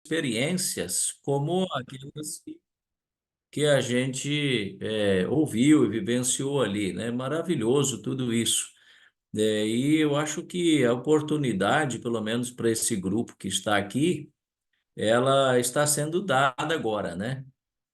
experiências como aquelas que a gente ouviu e vivenciou ali, né? Maravilhoso tudo isso. E eu acho que a oportunidade, pelo menos para esse grupo que está aqui, ela está sendo dada agora, né?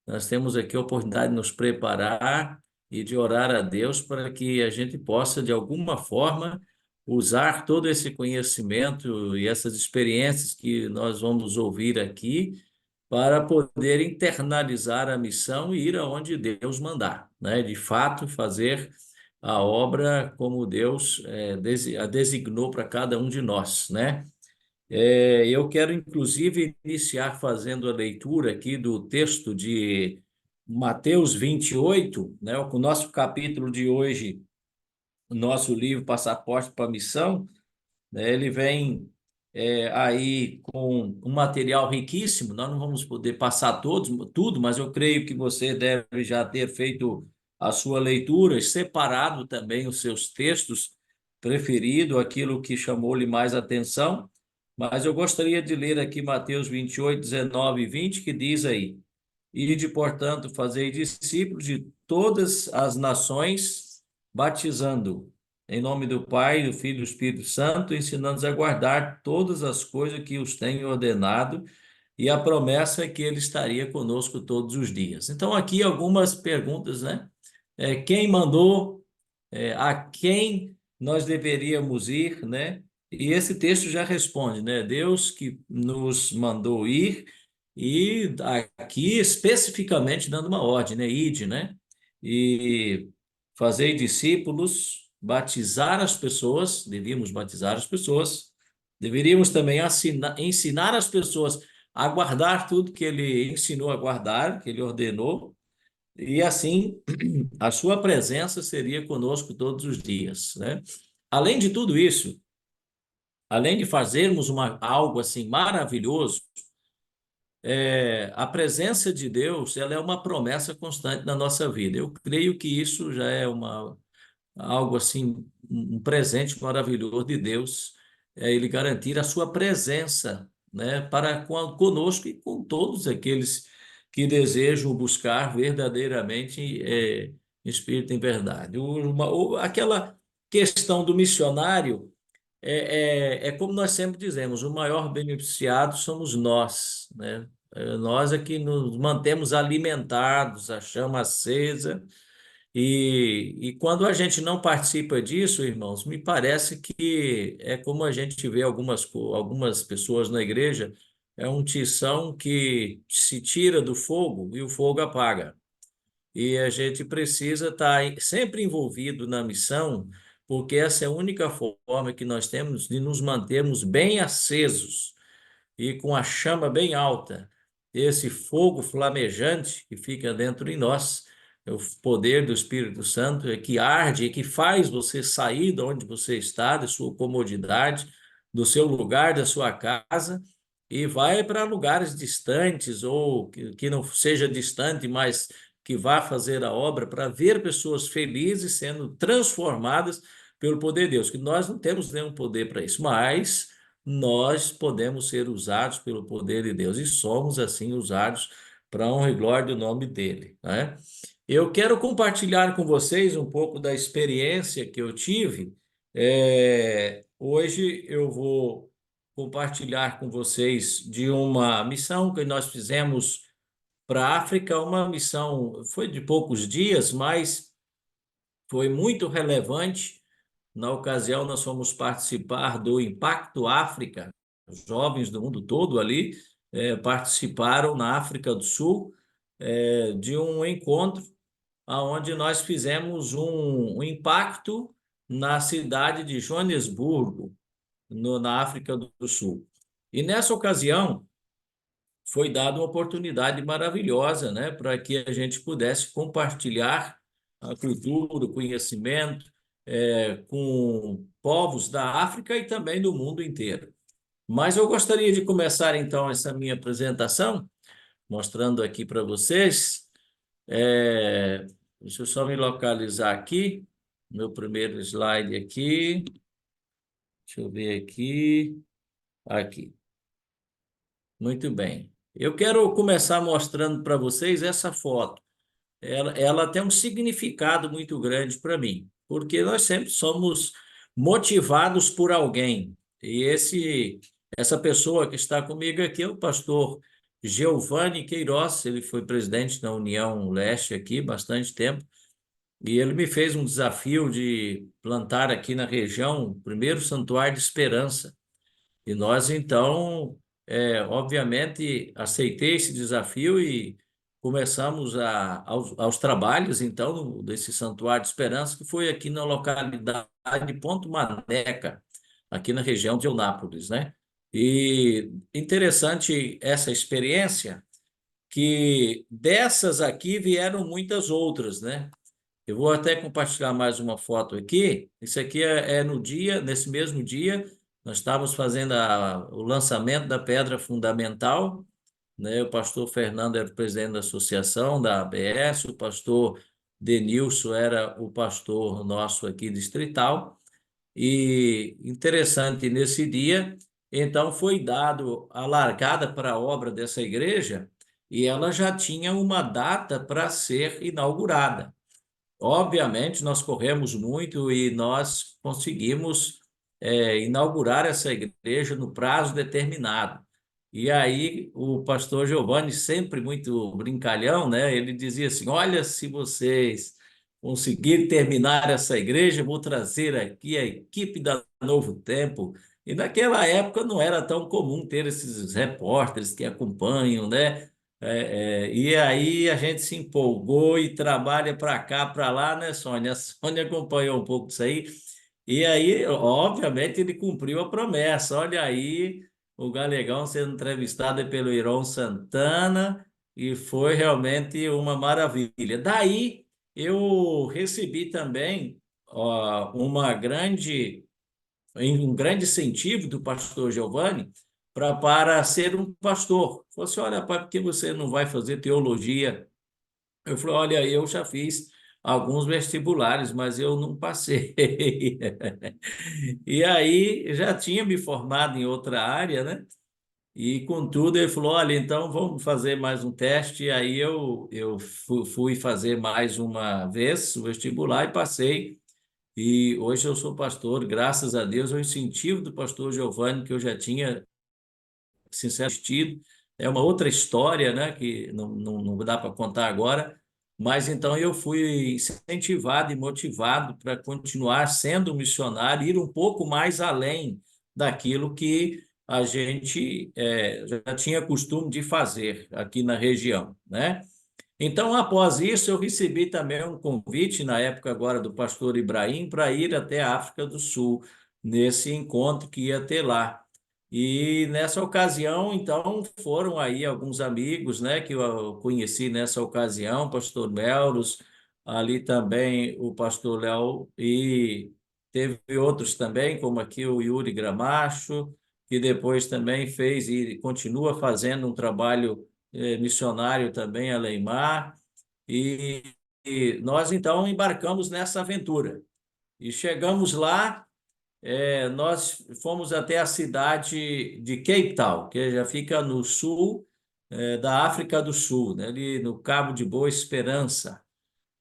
Nós temos aqui a oportunidade de nos preparar e de orar a Deus para que a gente possa, de alguma forma, usar todo esse conhecimento e essas experiências que nós vamos ouvir aqui para poder internalizar a missão e ir aonde Deus mandar, né? De fato, fazer a obra como Deus a designou para cada um de nós, né? Eu quero, inclusive, iniciar fazendo a leitura aqui do texto de Mateus 28, né? O nosso capítulo de hoje, o nosso livro Passaporte para a Missão, né? Ele vem aí com um material riquíssimo. Nós não vamos poder passar tudo, mas eu creio que você deve já ter feito a sua leitura, separado também os seus textos preferidos, aquilo que chamou-lhe mais atenção. Mas eu gostaria de ler aqui Mateus 28, 19 e 20, que diz aí: Ide, portanto, fazei discípulos de todas as nações, batizando em nome do Pai, do Filho e do Espírito Santo, ensinando-os a guardar todas as coisas que os tenho ordenado, e a promessa é que ele estaria conosco todos os dias. Então, aqui algumas perguntas, né? Quem mandou, a quem nós deveríamos ir, né? E esse texto já responde, né? Deus que nos mandou ir, e aqui especificamente dando uma ordem, né? Ide, né? E fazei discípulos, batizar as pessoas, devíamos batizar as pessoas, deveríamos também ensinar as pessoas a guardar tudo que ele ensinou a guardar, que ele ordenou, e assim a sua presença seria conosco todos os dias, né? Além de tudo isso, além de fazermos algo assim maravilhoso, a presença de Deus, ela é uma promessa constante na nossa vida. Eu creio que isso já é algo assim, um presente maravilhoso de Deus, é ele garantir a sua presença, né, para conosco e com todos aqueles que desejam buscar verdadeiramente espírito em verdade. Aquela questão do missionário é como nós sempre dizemos, o maior beneficiado somos nós, né? Nós é que nos mantemos alimentados, a chama acesa, e quando a gente não participa disso, irmãos, me parece que é como a gente vê algumas pessoas na igreja, é um tição que se tira do fogo e o fogo apaga. E a gente precisa estar sempre envolvido na missão, porque essa é a única forma que nós temos de nos mantermos bem acesos e com a chama bem alta, esse fogo flamejante que fica dentro de nós, é o poder do Espírito Santo, é que arde e que faz você sair de onde você está, da sua comodidade, do seu lugar, da sua casa, e vai para lugares distantes, ou que não seja distante, mas que vá fazer a obra, para ver pessoas felizes sendo transformadas pelo poder de Deus, que nós não temos nenhum poder para isso, mas nós podemos ser usados pelo poder de Deus e somos assim usados para a honra e glória do nome dele, né? Eu quero compartilhar com vocês um pouco da experiência que eu tive. Hoje eu vou compartilhar com vocês de uma missão que nós fizemos para a África, uma missão, foi de poucos dias, mas foi muito relevante. Na ocasião, nós fomos participar do Impacto África. Os jovens do mundo todo ali participaram na África do Sul de um encontro onde nós fizemos um impacto na cidade de Joanesburgo, na África do Sul. E nessa ocasião, foi dada uma oportunidade maravilhosa, né, para que a gente pudesse compartilhar a cultura, o conhecimento com povos da África e também do mundo inteiro. Mas eu gostaria de começar então essa minha apresentação, mostrando aqui para vocês. Deixa eu só me localizar aqui, meu primeiro slide aqui. Deixa eu ver aqui. Aqui. Muito bem. Eu quero começar mostrando para vocês essa foto. Ela tem um significado muito grande para mim, porque nós sempre somos motivados por alguém. E essa pessoa que está comigo aqui é o pastor Giovanni Queiroz. Ele foi presidente da União Leste aqui bastante tempo, e ele me fez um desafio de plantar aqui na região o primeiro santuário de esperança. E nós, então, obviamente, aceitei esse desafio e começamos aos trabalhos, então, desse Santuário de Esperança, que foi aqui na localidade de Ponto Maneca, aqui na região de Eunápolis, né? E interessante essa experiência, que dessas aqui vieram muitas outras, né? Eu vou até compartilhar mais uma foto aqui. Isso aqui é no dia, nesse mesmo dia, nós estávamos fazendo o lançamento da pedra fundamental, né? O pastor Fernando era o presidente da associação da ABS, o pastor Denilson era o pastor nosso aqui distrital. E interessante, nesse dia, então foi dado a largada para a obra dessa igreja e ela já tinha uma data para ser inaugurada. Obviamente, nós corremos muito e nós conseguimos inaugurar essa igreja no prazo determinado. E aí, o pastor Giovanni, sempre muito brincalhão, né? Ele dizia assim: Olha, se vocês conseguirem terminar essa igreja, eu vou trazer aqui a equipe da Novo Tempo. E naquela época não era tão comum ter esses repórteres que acompanham, né? E aí a gente se empolgou e trabalha para cá, para lá, né, Sônia? A Sônia acompanhou um pouco disso aí. E aí, obviamente, ele cumpriu a promessa. Olha aí, o Galegão sendo entrevistado pelo Iron Santana, e foi realmente uma maravilha. Daí, eu recebi também um grande incentivo do pastor Giovanni para ser um pastor. Falou assim: olha, pai, por que você não vai fazer teologia? Eu falei: olha, eu já fiz alguns vestibulares, mas eu não passei. E aí já tinha me formado em outra área, né? E contudo ele falou: olha, então vamos fazer mais um teste. E aí eu fui fazer mais uma vez o vestibular e passei. E hoje eu sou pastor, graças a Deus, ao incentivo do pastor Giovanni, que eu já tinha sincero assistido. É uma outra história, né, que não dá para contar agora, mas então eu fui incentivado e motivado para continuar sendo um missionário, ir um pouco mais além daquilo que a gente já tinha costume de fazer aqui na região, né? Então, após isso, eu recebi também um convite, na época agora do pastor Ibrahim, para ir até a África do Sul, nesse encontro que ia ter lá. E nessa ocasião, então, foram aí alguns amigos, né, que eu conheci nessa ocasião, pastor Melros, ali também o pastor Léo, e teve outros também, como aqui o Yuri Gramacho, que depois também fez e continua fazendo um trabalho missionário também, a Leimar, e, e nós então embarcamos nessa aventura. E chegamos lá, nós fomos até a cidade de Cape Town, que já fica no sul, da África do Sul, né, ali no Cabo de Boa Esperança.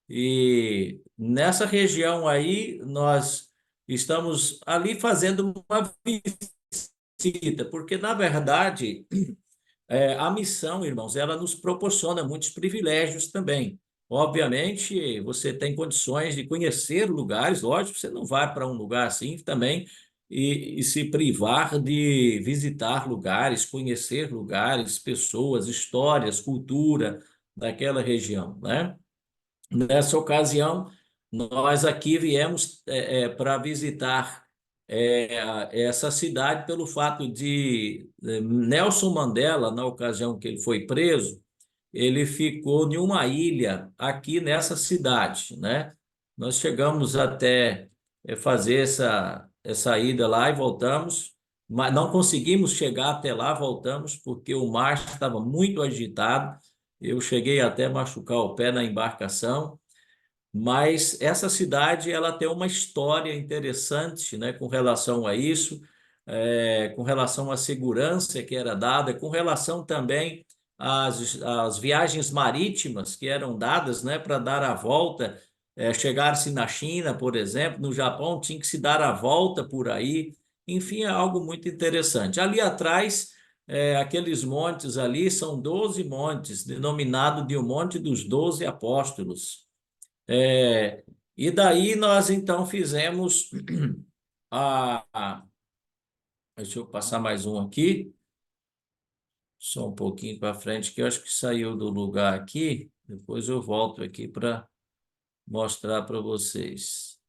E nessa região aí, nós estamos ali fazendo uma visita, porque, na verdade, a missão, irmãos, ela nos proporciona muitos privilégios também. Obviamente, você tem condições de conhecer lugares, lógico, você não vai para um lugar assim também e se privar de visitar lugares, conhecer lugares, pessoas, histórias, cultura daquela região, né? Nessa ocasião, nós aqui viemos para visitar essa cidade pelo fato de Nelson Mandela, na ocasião que ele foi preso, ele ficou em uma ilha aqui nessa cidade, né? Nós chegamos até fazer essa ida lá e voltamos, mas não conseguimos chegar até lá, voltamos porque o mar estava muito agitado. Eu cheguei até a machucar o pé na embarcação, mas essa cidade ela tem uma história interessante, né, com relação a isso. com relação à segurança que era dada, com relação também às viagens marítimas que eram dadas, né, para dar a volta, chegar-se na China, por exemplo, no Japão, tinha que se dar a volta por aí. Enfim, é algo muito interessante. Ali atrás, aqueles montes ali são 12 montes, denominado de o Monte dos 12 Apóstolos. É, e daí nós então fizemos deixa eu passar mais um aqui, só um pouquinho para frente, que eu acho que saiu do lugar aqui. Depois eu volto aqui para mostrar para vocês.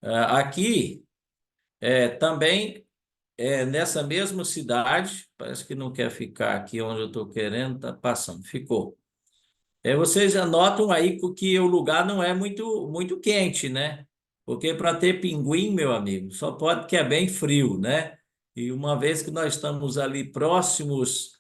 Aqui também nessa mesma cidade, parece que não quer ficar aqui onde eu estou querendo, tá passando, ficou. Vocês já notam aí que o lugar não é muito quente, né? Porque para ter pinguim, meu amigo, só pode que é bem frio, né? E uma vez que nós estamos ali próximos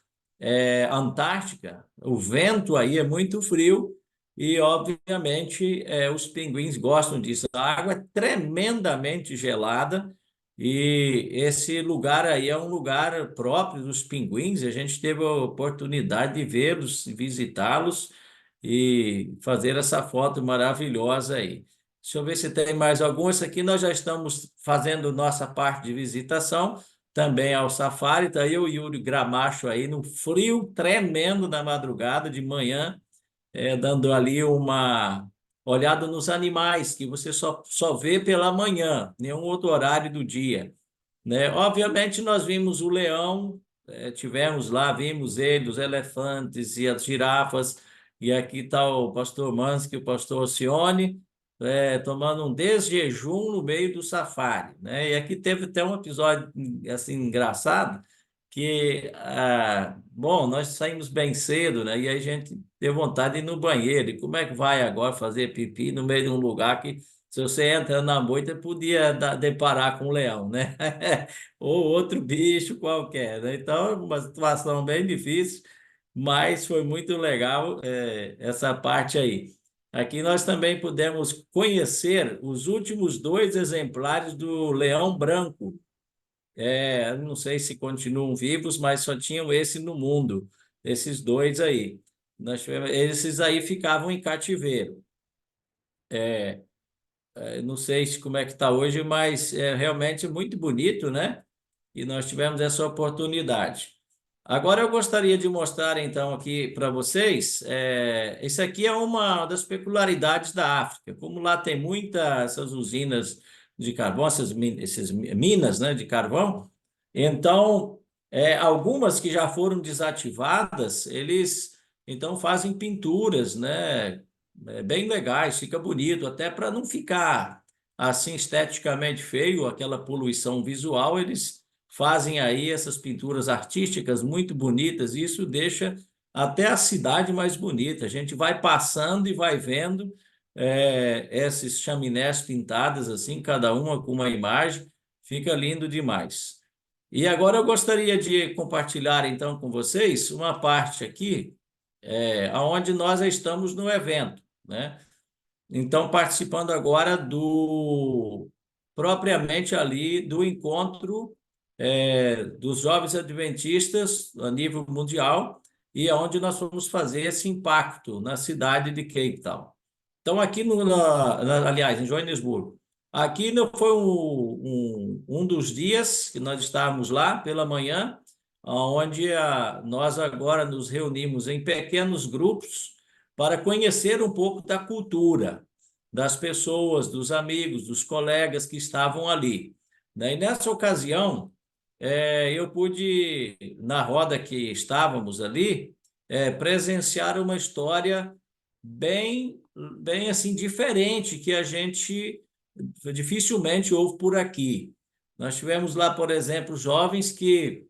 à Antártica, o vento aí é muito frio e, obviamente, os pinguins gostam disso. A água é tremendamente gelada e esse lugar aí é um lugar próprio dos pinguins. A gente teve a oportunidade de vê-los, visitá-los e fazer essa foto maravilhosa aí. Deixa eu ver se tem mais algum. Esse aqui nós já estamos fazendo nossa parte de visitação, também ao safari. Está eu e o Yuri Gramacho aí no frio tremendo na madrugada, de manhã, dando ali uma olhada nos animais, que você só vê pela manhã, nenhum outro horário do dia, né? Obviamente, nós vimos o leão, tivemos lá, vimos ele, os elefantes e as girafas, e aqui está o pastor Mansky, o pastor Alcione, tomando um desjejum no meio do safari, né? E aqui teve até um episódio assim engraçado, bom, nós saímos bem cedo, né? E aí a gente deu vontade de ir no banheiro, e como é que vai agora fazer pipi no meio de um lugar que se você entra na moita, podia deparar com um leão, né? Ou outro bicho qualquer, né? Então, é uma situação bem difícil, mas foi muito legal, essa parte aí. Aqui nós também pudemos conhecer os últimos dois exemplares do leão branco. Não sei se continuam vivos, mas só tinham esse no mundo, esses dois aí. Esses aí ficavam em cativeiro. Não sei como é que está hoje, mas é realmente muito bonito, né? E nós tivemos essa oportunidade. Agora eu gostaria de mostrar então aqui para vocês, esse aqui é uma das peculiaridades da África. Como lá tem muitas essas usinas de carvão, essas minas, né, de carvão, então algumas que já foram desativadas, eles então fazem pinturas, né, bem legais, fica bonito, até para não ficar assim esteticamente feio, aquela poluição visual, eles fazem aí essas pinturas artísticas muito bonitas, e isso deixa até a cidade mais bonita. A gente vai passando e vai vendo esses chaminés pintadas assim, cada uma com uma imagem, fica lindo demais. E agora eu gostaria de compartilhar então com vocês uma parte aqui, onde nós estamos no evento, né? Então, participando agora do propriamente ali do encontro dos jovens adventistas a nível mundial e aonde nós vamos fazer esse impacto na cidade de Cape Town. Então, aqui aliás, em Joanesburgo. Aqui não foi um dos dias que nós estávamos lá pela manhã, onde nós agora nos reunimos em pequenos grupos para conhecer um pouco da cultura das pessoas, dos amigos, dos colegas que estavam ali, né? E nessa ocasião, eu pude, na roda que estávamos ali, presenciar uma história bem assim diferente que a gente dificilmente ouve por aqui. Nós tivemos lá, por exemplo, jovens que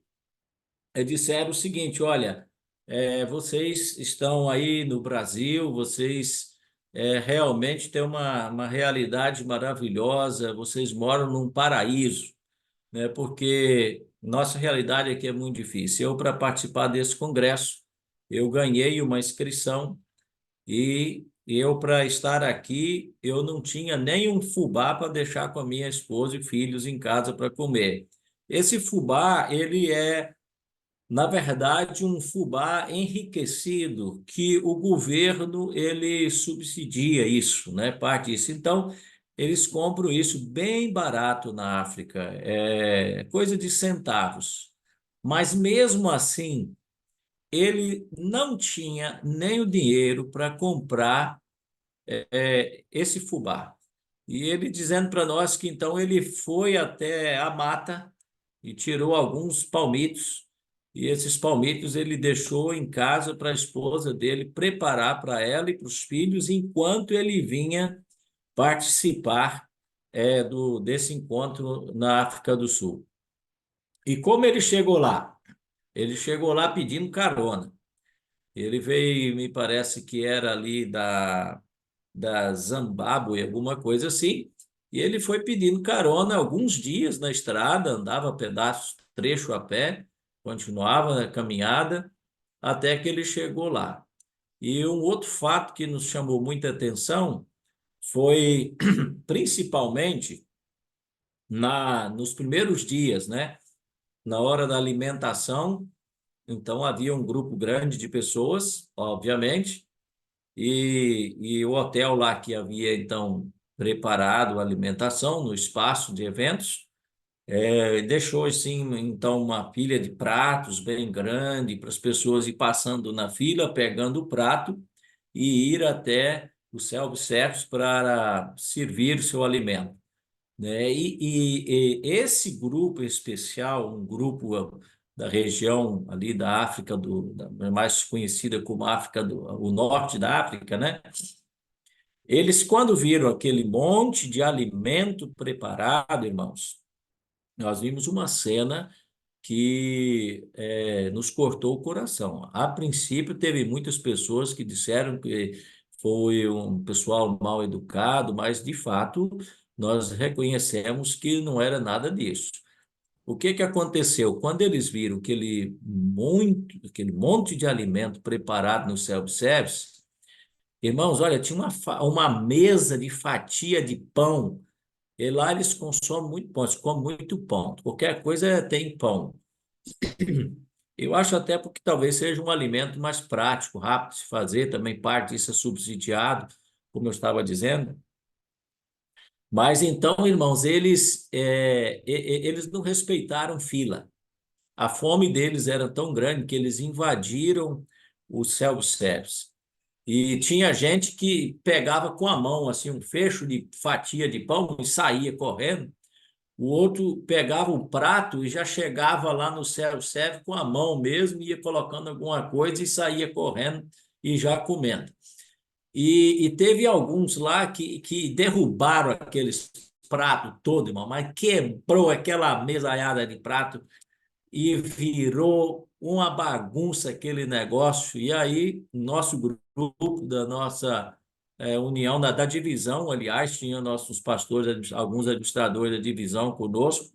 disseram o seguinte: olha, vocês estão aí no Brasil, vocês realmente têm uma realidade maravilhosa, vocês moram num paraíso, né? Porque nossa realidade aqui é muito difícil. Eu, para participar desse congresso, eu ganhei uma inscrição e eu, para estar aqui, eu não tinha nem um fubá para deixar com a minha esposa e filhos em casa para comer. Esse fubá, ele é, na verdade, um fubá enriquecido, que o governo ele subsidia isso, né? Parte disso. Então, eles compram isso bem barato na África, é coisa de centavos. Mas mesmo assim, ele não tinha nem o dinheiro para comprar esse fubá. E ele dizendo para nós que então ele foi até a mata e tirou alguns palmitos. E esses palmitos ele deixou em casa para a esposa dele preparar para ela e para os filhos, enquanto ele vinha participar desse encontro na África do Sul. E como ele chegou lá? Ele chegou lá pedindo carona. Ele veio, me parece que era ali da Zimbábue, alguma coisa assim. E ele foi pedindo carona alguns dias na estrada, andava pedaços, trecho a pé, continuava a caminhada, até que ele chegou lá. E um outro fato que nos chamou muita atenção foi, principalmente, nos primeiros dias, né? Na hora da alimentação, então havia um grupo grande de pessoas, obviamente, e o hotel lá que havia então preparado a alimentação no espaço de eventos, deixou assim então uma pilha de pratos bem grande para as pessoas ir passando na fila, pegando o prato e ir até o self-service para servir o seu alimento, né? E esse grupo especial, um grupo da região ali da África mais conhecida como África o norte da África, né? Eles quando viram aquele monte de alimento preparado, irmãos, nós vimos uma cena que nos cortou o coração. A princípio, teve muitas pessoas que disseram que foi um pessoal mal educado, mas de fato nós reconhecemos que não era nada disso. O que que aconteceu? Quando eles viram aquele monte de alimento preparado no self-service, irmãos, olha, tinha uma mesa de fatia de pão. E lá eles consomem muito pão, eles comem muito pão. Qualquer coisa tem pão. Eu acho até porque talvez seja um alimento mais prático, rápido de se fazer, também parte disso é subsidiado, como eu estava dizendo. Mas então, irmãos, eles não respeitaram fila. A fome deles era tão grande que eles invadiram o self-service. E tinha gente que pegava com a mão assim um fecho de fatia de pão e saía correndo. O outro pegava o prato e já chegava lá no self-service com a mão mesmo, ia colocando alguma coisa e saía correndo e já comendo. E teve alguns lá que derrubaram aqueles pratos todo, irmão, mas quebrou aquela mesaiada de prato e virou uma bagunça aquele negócio. E aí, nosso grupo, da nossa união, da divisão, aliás, tinha nossos pastores, alguns administradores da divisão conosco,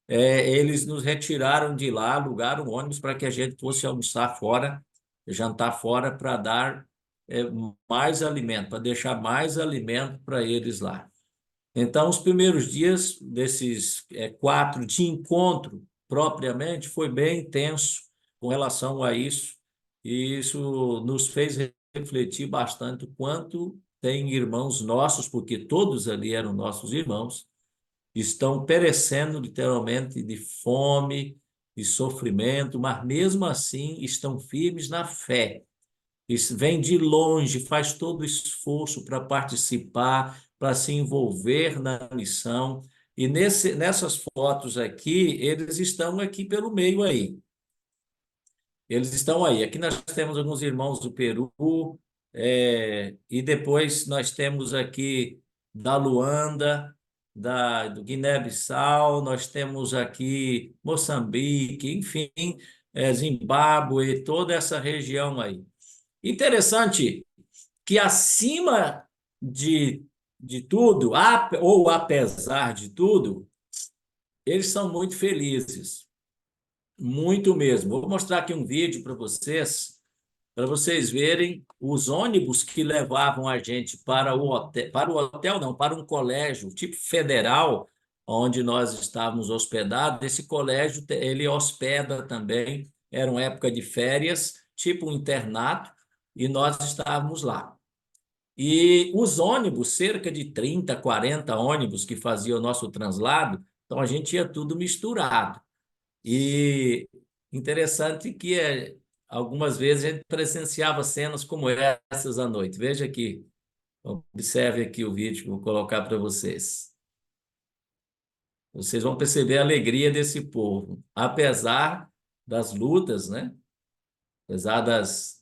eles nos retiraram de lá, alugaram um ônibus para que a gente fosse almoçar fora, jantar fora, para dar é, mais alimento, para deixar mais alimento para eles lá. Então, os primeiros dias desses 4 de encontro, propriamente, foi bem intenso com relação a isso, e isso nos fez refletir bastante o quanto tem irmãos nossos, porque todos ali eram nossos irmãos, estão perecendo literalmente de fome, de sofrimento, mas mesmo assim estão firmes na fé. Isso vem de longe, faz todo o esforço para participar, para se envolver na missão. E nessas fotos aqui, eles estão aqui pelo meio aí. Eles estão aí. Aqui nós temos alguns irmãos do Peru, e depois nós temos aqui da Luanda, do Guiné-Bissau, nós temos aqui Moçambique, enfim, Zimbábue, toda essa região aí. Interessante que acima de, de tudo, ou apesar de tudo, eles são muito felizes, muito mesmo. Vou mostrar aqui um vídeo para vocês verem os ônibus que levavam a gente para o hotel não, para um colégio tipo federal. onde nós estávamos hospedados. Esse colégio, ele hospeda também, era uma época de férias, tipo um internato, e nós estávamos lá. E os ônibus, cerca de 30, 40 ônibus que faziam o nosso translado, então a gente ia tudo misturado. E interessante que algumas vezes a gente presenciava cenas como essas à noite. Veja aqui, observe aqui o vídeo que eu vou colocar para vocês. Vocês vão perceber a alegria desse povo, apesar das lutas, né? Apesar das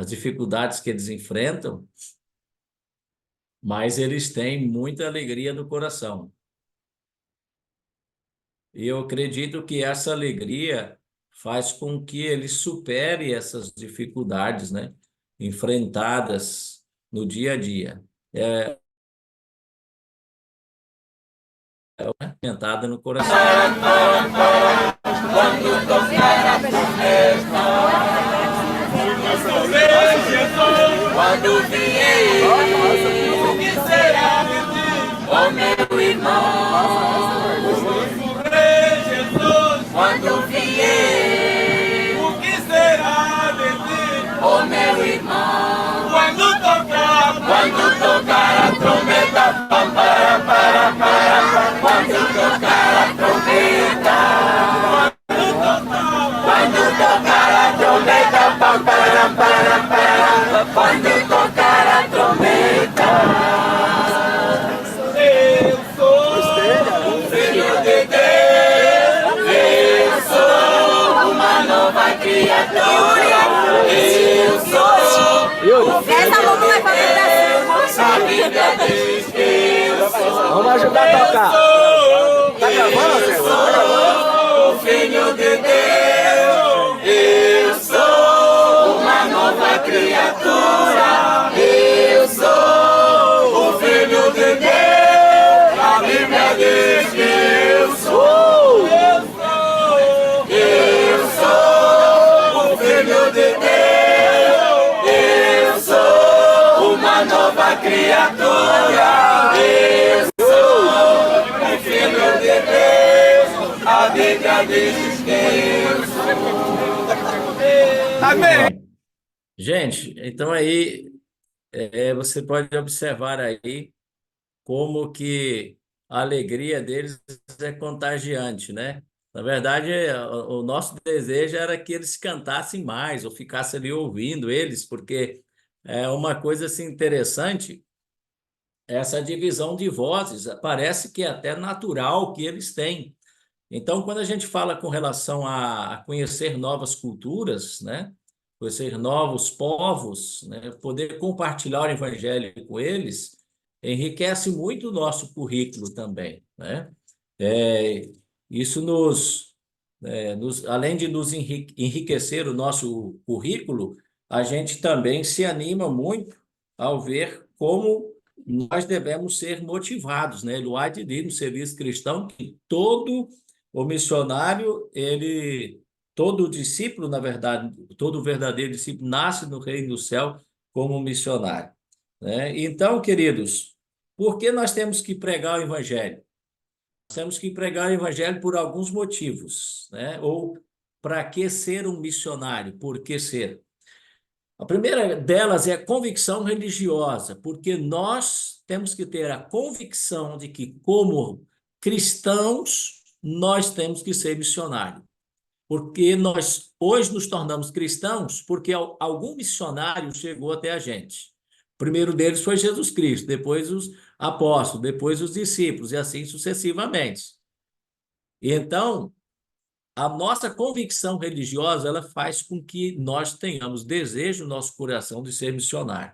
dificuldades que eles enfrentam, mas eles têm muita alegria no coração. E eu acredito que essa alegria faz com que ele supere essas dificuldades, né, enfrentadas no dia a dia. É aumentada no coração. Quando vier, o que será de ti, ó meu irmão? Jesus, quando vier, o que será de ti, ó meu irmão? Quando tocar a trombeta, pam, para, quando tocar a trombeta, quando tocar a trombeta, pam, para, quando tocar a trombeta, eu sou um filho de Deus, eu sou uma nova criatura, eu sou. Essa mão vai fazer A Bíblia diz que eu sou. Vamos ajudar a tocar. Tá gravando, eu sou o filho de Deus, eu sou uma nova criatura, eu sou o filho de Deus, a Bíblia diz que eu sou, eu sou o filho de Deus, eu sou uma nova criatura, eu sou o filho de Deus, a Bíblia diz que eu sou. Amém. Gente, então aí você pode observar aí como que a alegria deles é contagiante, né? Na verdade, o nosso desejo era que eles cantassem mais ou ficassem ali ouvindo eles, porque é uma coisa assim interessante, essa divisão de vozes, parece que é até natural que eles têm. Então, quando a gente fala com relação a conhecer novas culturas, né? Conhecer novos povos, né? Poder compartilhar o evangelho com eles, enriquece muito o nosso currículo também, né? É, isso além de nos enriquecer o nosso currículo, a gente também se anima muito ao ver como nós devemos ser motivados, né? Luar de Deus no serviço cristão, que todo o missionário, todo discípulo, na verdade, todo verdadeiro discípulo nasce no reino do céu como missionário, né? Então, queridos, por que nós temos que pregar o evangelho? Nós temos que pregar o evangelho por alguns motivos, né? Ou para que ser um missionário? Por que ser? A primeira delas é a convicção religiosa, porque nós temos que ter a convicção de que, como cristãos, nós temos que ser missionários. Porque nós hoje nos tornamos cristãos porque algum missionário chegou até a gente. O primeiro deles foi Jesus Cristo, depois os apóstolos, depois os discípulos, e assim sucessivamente. E então, a nossa convicção religiosa, ela faz com que nós tenhamos desejo no nosso coração de ser missionário.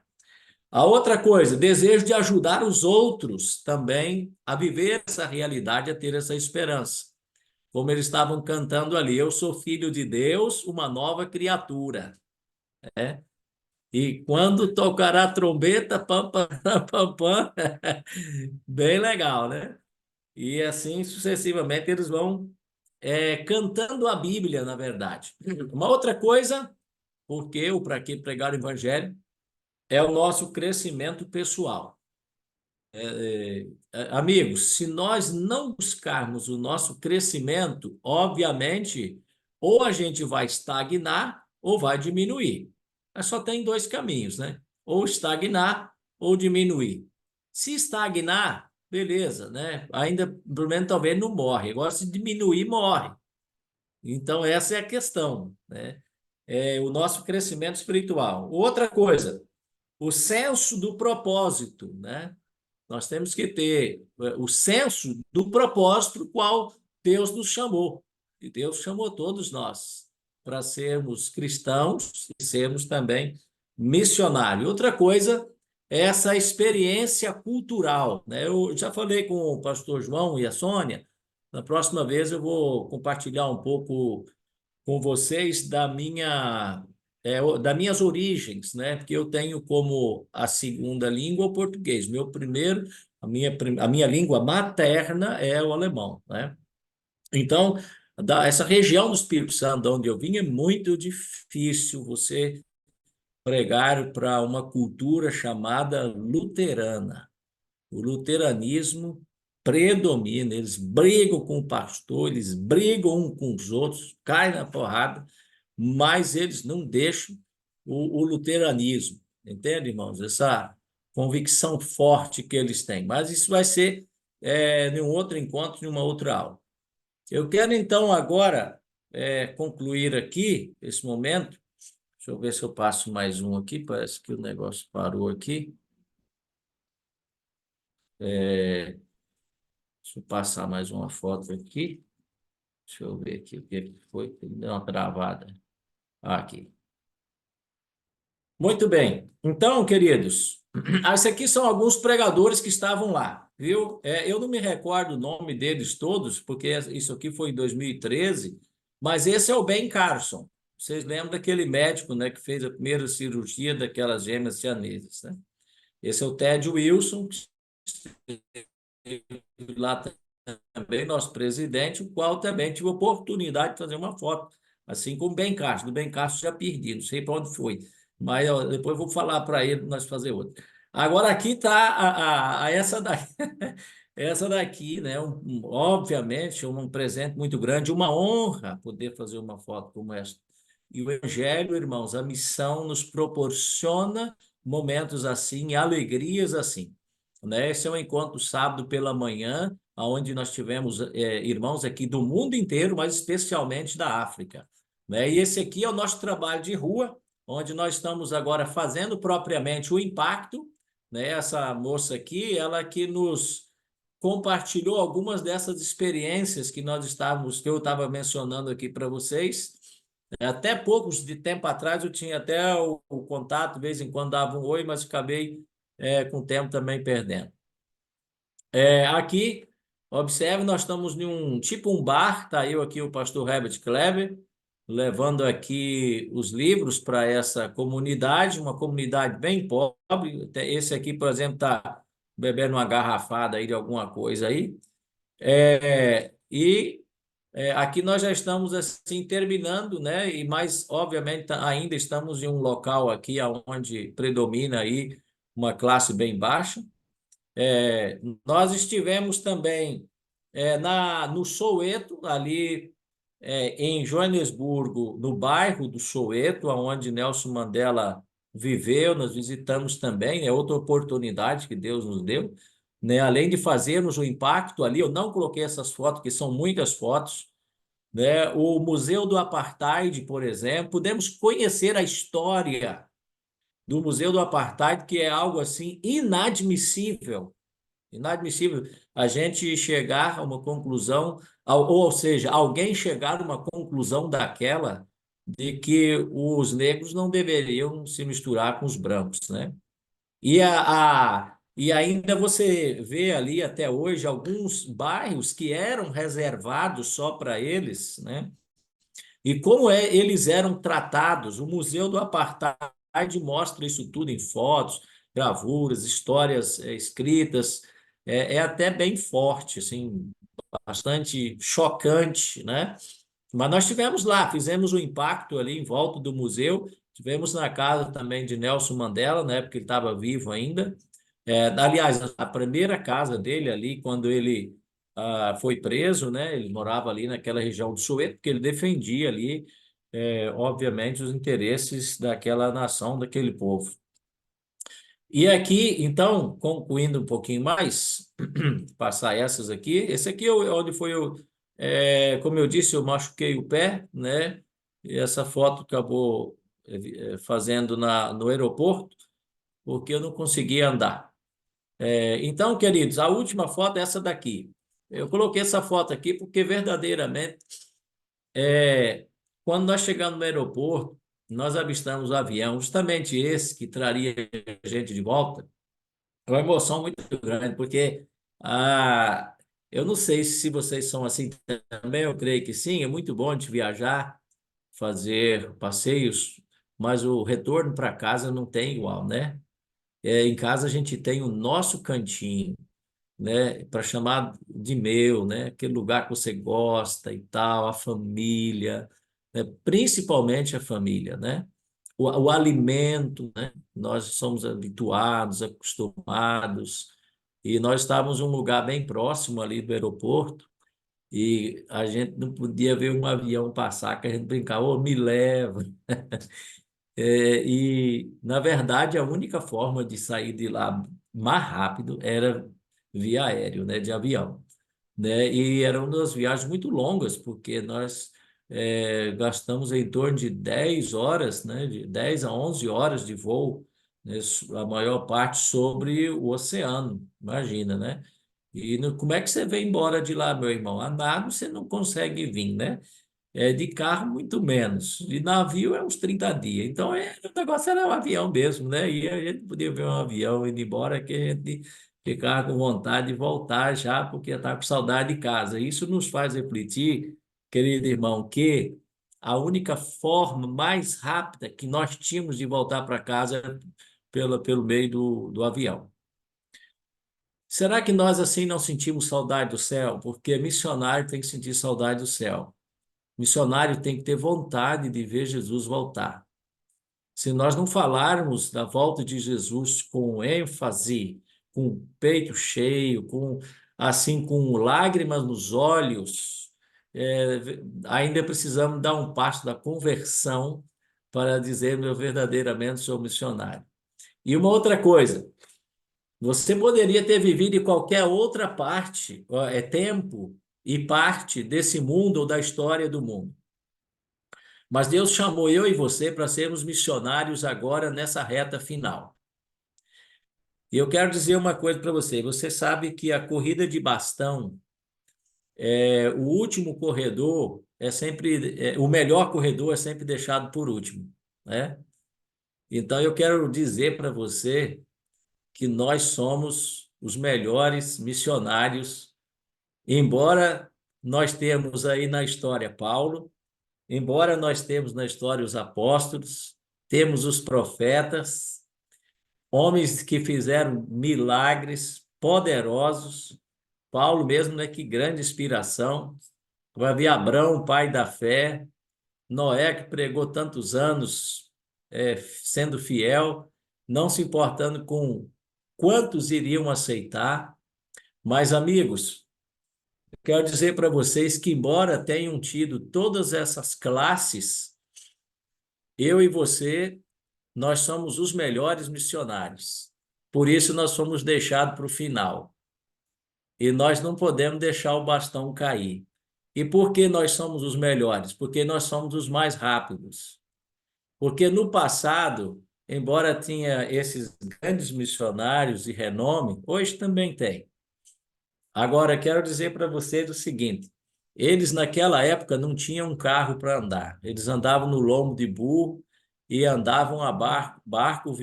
A outra coisa, desejo de ajudar os outros também a viver essa realidade, a ter essa esperança. Como eles estavam cantando ali, eu sou filho de Deus, uma nova criatura, né? E quando tocar a trombeta, pam, pam, pam, pam, bem legal, né? E assim sucessivamente eles vão cantando a Bíblia, na verdade. Uma outra coisa, porque ou para que pregar o evangelho, é o nosso crescimento pessoal. Amigos, se nós não buscarmos o nosso crescimento, obviamente, ou a gente vai estagnar ou vai diminuir. Mas só tem dois caminhos, né? Ou estagnar ou diminuir. Se estagnar, beleza, né? Ainda, pelo menos, talvez não morre. Agora, se diminuir, morre. Então, essa é a questão, né? É o nosso crescimento espiritual. Outra coisa, o senso do propósito, né? Nós temos que ter o senso do propósito qual Deus nos chamou. E Deus chamou todos nós para sermos cristãos e sermos também missionários. Outra coisa é essa experiência cultural, né? Eu já falei com o pastor João e a Sônia. Na próxima vez eu vou compartilhar um pouco com vocês das minhas origens, né? Porque eu tenho como a segunda língua o português. A minha língua materna é o alemão, né? Então, essa região do Espírito Santo, de onde eu vim, é muito difícil você pregar para uma cultura chamada luterana. O luteranismo predomina, eles brigam com o pastor, eles brigam um com os outros, caem na porrada, mas eles não deixam o luteranismo, entende, irmãos? Essa convicção forte que eles têm. Mas isso vai ser em um outro encontro, em uma outra aula. Eu quero, então, agora concluir aqui esse momento. Deixa eu ver se eu passo mais um aqui, parece que o negócio parou aqui. Deixa eu passar mais uma foto aqui. Deixa eu ver aqui o que foi. Deu uma travada. Aqui. Muito bem. Então, queridos, esses aqui são alguns pregadores que estavam lá, viu? Eu não me recordo o nome deles todos, porque isso aqui foi em 2013, mas esse é o Ben Carson. Vocês lembram daquele médico, né, que fez a primeira cirurgia daquelas gêmeas sianesas, né? Esse é o Ted Wilson, que esteve lá também, nosso presidente, o qual também tive a oportunidade de fazer uma foto, assim como o Ben Castro. Do Ben Castro já perdi, não sei para onde foi, mas ó, depois eu vou falar para ele nós fazer outra. Agora aqui está essa daqui, essa daqui, né? Obviamente, um presente muito grande, uma honra poder fazer uma foto como essa. E o Evangelho, irmãos, a missão nos proporciona momentos assim, alegrias assim, né? Esse é um encontro sábado pela manhã, onde nós tivemos irmãos aqui do mundo inteiro, mas especialmente da África, né? E esse aqui é o nosso trabalho de rua, onde nós estamos agora fazendo propriamente o impacto, né? Essa moça aqui, ela que nos compartilhou algumas dessas experiências que eu estava mencionando aqui para vocês. Até poucos de tempo atrás eu tinha até o contato, de vez em quando dava um oi, mas acabei com o tempo também perdendo. Aqui, observe, nós estamos em um bar, tá eu aqui, o pastor Herbert Kleber, levando aqui os livros para essa comunidade, uma comunidade bem pobre. Esse aqui, por exemplo, está bebendo uma garrafada aí de alguma coisa aí. Aqui nós já estamos assim terminando, né? E mais, obviamente, ainda estamos em um local aqui onde predomina aí uma classe bem baixa. Nós estivemos também no Soweto, ali em Joanesburgo, no bairro do Soweto, onde Nelson Mandela viveu. Nós visitamos também, é outra oportunidade que Deus nos deu, né? Além de fazermos o impacto ali, eu não coloquei essas fotos, que são muitas fotos, né? O Museu do Apartheid, por exemplo, podemos conhecer a história do Museu do Apartheid, que é algo assim inadmissível. Inadmissível a gente chegar a uma conclusão, ou seja, alguém chegar a uma conclusão daquela de que os negros não deveriam se misturar com os brancos, né? E ainda você vê ali até hoje alguns bairros que eram reservados só para eles, né? E como eles eram tratados, o Museu do Apartheid mostra isso tudo em fotos, gravuras, histórias escritas, é até bem forte, assim, bastante chocante, né? Mas nós estivemos lá, fizemos o impacto ali em volta do museu, estivemos na casa também de Nelson Mandela, né, porque ele estava vivo ainda, Aliás, a primeira casa dele ali, quando ele foi preso, né? Ele morava ali naquela região do Soweto, porque ele defendia ali, obviamente, os interesses daquela nação, daquele povo. E aqui, então, concluindo um pouquinho mais, passar essas aqui. Esse aqui é onde foi como eu disse, eu machuquei o pé, né? E essa foto acabou fazendo no aeroporto, porque eu não conseguia andar. Então, queridos, a última foto é essa daqui. Eu coloquei essa foto aqui porque verdadeiramente, quando nós chegamos no aeroporto, nós avistamos o avião, justamente esse que traria a gente de volta. É uma emoção muito grande, porque eu não sei se vocês são assim também, eu creio que sim, é muito bom de viajar, fazer passeios, mas o retorno para casa não tem igual, né? Em casa a gente tem o nosso cantinho, né, para chamar de meu, né, aquele lugar que você gosta e tal, a família, né, principalmente a família, né? O alimento, né? Nós somos habituados, acostumados, e nós estávamos em um lugar bem próximo ali do aeroporto, e a gente não podia ver um avião passar, que a gente brincava, ô, me leva. Na verdade, a única forma de sair de lá mais rápido era via aéreo, né, de avião, né? E eram umas viagens muito longas, porque nós gastamos em torno de 10 horas, né, de 10 a 11 horas de voo, né, a maior parte sobre o oceano, imagina, né? E como é que você vem embora de lá, meu irmão? A nado você não consegue vir, né? De carro, muito menos. De navio é uns 30 dias. Então, o negócio era um avião mesmo, né? E a gente podia ver um avião indo embora, que a gente ficava com vontade de voltar já, porque estava com saudade de casa. Isso nos faz refletir, querido irmão, que a única forma mais rápida que nós tínhamos de voltar para casa era pelo meio do avião. Será que nós assim não sentimos saudade do céu? Porque missionário tem que sentir saudade do céu. Missionário tem que ter vontade de ver Jesus voltar. Se nós não falarmos da volta de Jesus com ênfase, com o peito cheio, com lágrimas nos olhos, é, ainda precisamos dar um passo da conversão para dizer eu verdadeiramente sou missionário. E uma outra coisa, você poderia ter vivido em qualquer outra parte, tempo e parte desse mundo ou da história do mundo. Mas Deus chamou eu e você para sermos missionários agora nessa reta final. E eu quero dizer uma coisa para você. Você sabe que a corrida de bastão, o último corredor o melhor corredor é sempre deixado por último, né? Então eu quero dizer para você que nós somos os melhores missionários, embora nós temos aí na história Paulo. Embora nós temos na história os apóstolos, temos os profetas, homens que fizeram milagres poderosos. Paulo mesmo, né? Que grande inspiração. Havia Abraão, pai da fé, Noé, que pregou tantos anos, sendo fiel, não se importando com quantos iriam aceitar. Mas, amigos, quero dizer para vocês que, embora tenham tido todas essas classes, eu e você, nós somos os melhores missionários. Por isso, nós fomos deixados para o final. E nós não podemos deixar o bastão cair. E por que nós somos os melhores? Porque nós somos os mais rápidos. Porque no passado, embora tinha esses grandes missionários de renome, hoje também tem. Agora, quero dizer para vocês o seguinte: eles naquela época não tinham um carro para andar, eles andavam no lombo de burro e andavam a barco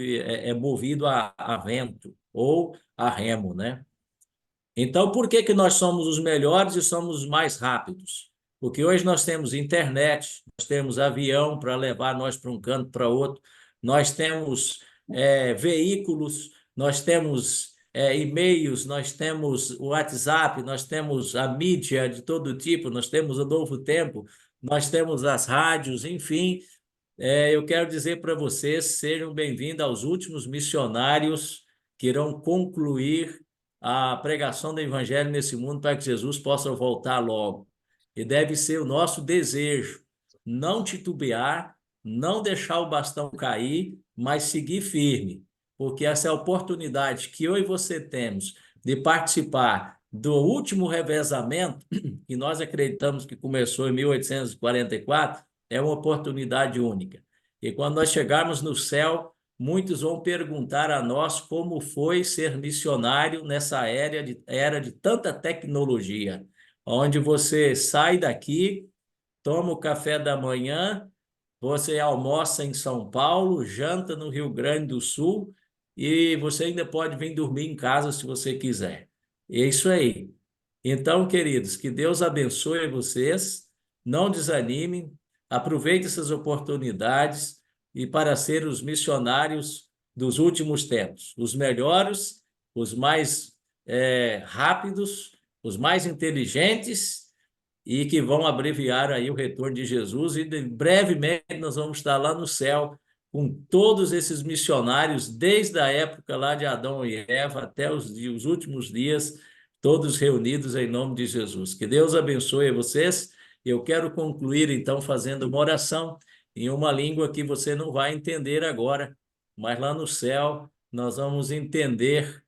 movido a vento ou a remo, né? Então, por que que nós somos os melhores e somos os mais rápidos? Porque hoje nós temos internet, nós temos avião para levar nós para um canto para outro, nós temos veículos, nós temos e-mails, nós temos o WhatsApp, nós temos a mídia de todo tipo, nós temos o Novo Tempo, nós temos as rádios, enfim. Eu quero dizer para vocês, sejam bem-vindos aos últimos missionários que irão concluir a pregação do evangelho nesse mundo para que Jesus possa voltar logo. E deve ser o nosso desejo não titubear, não deixar o bastão cair, mas seguir firme, porque essa é a oportunidade que eu e você temos de participar do último revezamento, que nós acreditamos que começou em 1844, é uma oportunidade única. E quando nós chegarmos no céu, muitos vão perguntar a nós como foi ser missionário nessa era de tanta tecnologia, onde você sai daqui, toma o café da manhã, você almoça em São Paulo, janta no Rio Grande do Sul e você ainda pode vir dormir em casa se você quiser. É isso aí. Então, queridos, que Deus abençoe vocês, não desanimem, aproveitem essas oportunidades e para ser os missionários dos últimos tempos, os melhores, os mais rápidos, os mais inteligentes e que vão abreviar aí o retorno de Jesus, e brevemente nós vamos estar lá no céu com todos esses missionários, desde a época lá de Adão e Eva até os últimos dias, todos reunidos em nome de Jesus. Que Deus abençoe vocês. Eu quero concluir, então, fazendo uma oração em uma língua que você não vai entender agora, mas lá no céu nós vamos entender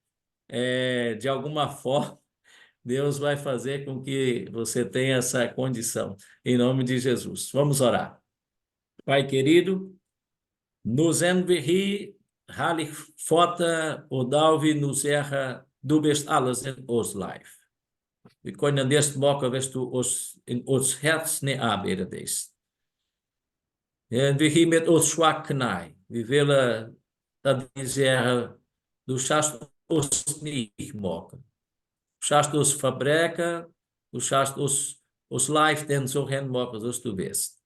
de alguma forma. Deus vai fazer com que você tenha essa condição, em nome de Jesus. Vamos orar. Pai querido, nos enverri, halig fota, odalvi nos erra, du bist alles in ons life. We kunnen eerst maken, wist du ons in ons herz ne aanbidden is. En we hier met ons zwak knij. We willen dat we zeggen, du schaust ons niet maken. Schaust ons fabreken, du schaust ons life den zo hen maken zoals du bist.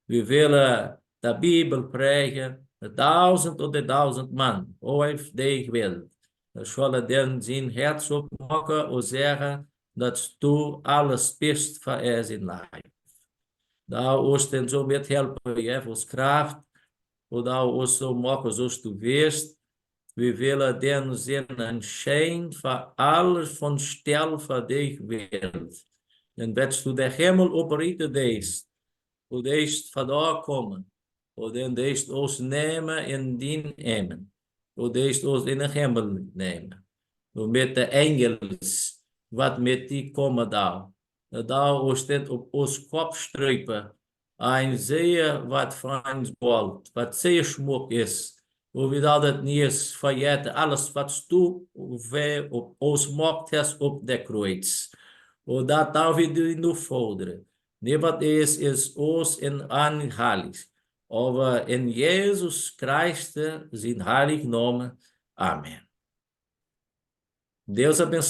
We willen de Bijbel predigen, 1000 of 1000 man, of de wil. We zullen den zijn herz opmaken en zeggen dat du alles bist voor ons in life. Da ons den zo met helpen, je ons kracht, en da ons zo maken zoals du bist. We willen den zin en schijn voor alles van stel voor dich wilt. En dat du de hemel oprichten deest, hoe deest vandaar komen, hoe den deest ons nemen in dien emen, hoe deest ons in de hemel nemen. Hoe met de engels, wat met die komen daar. Daar ons dit op ons kop struipen, een zeer wat Frans bolt, wat zeer schmoek is. Hoe we dat niet eens vergeten, alles wat tu op ons mocht has op de kruis. Hoe dat daar we nu vorderen. Nee, wat is ons in aanhalig. Aber in Jesus Christus zijn heilig namen. Amen. Deus abençoe.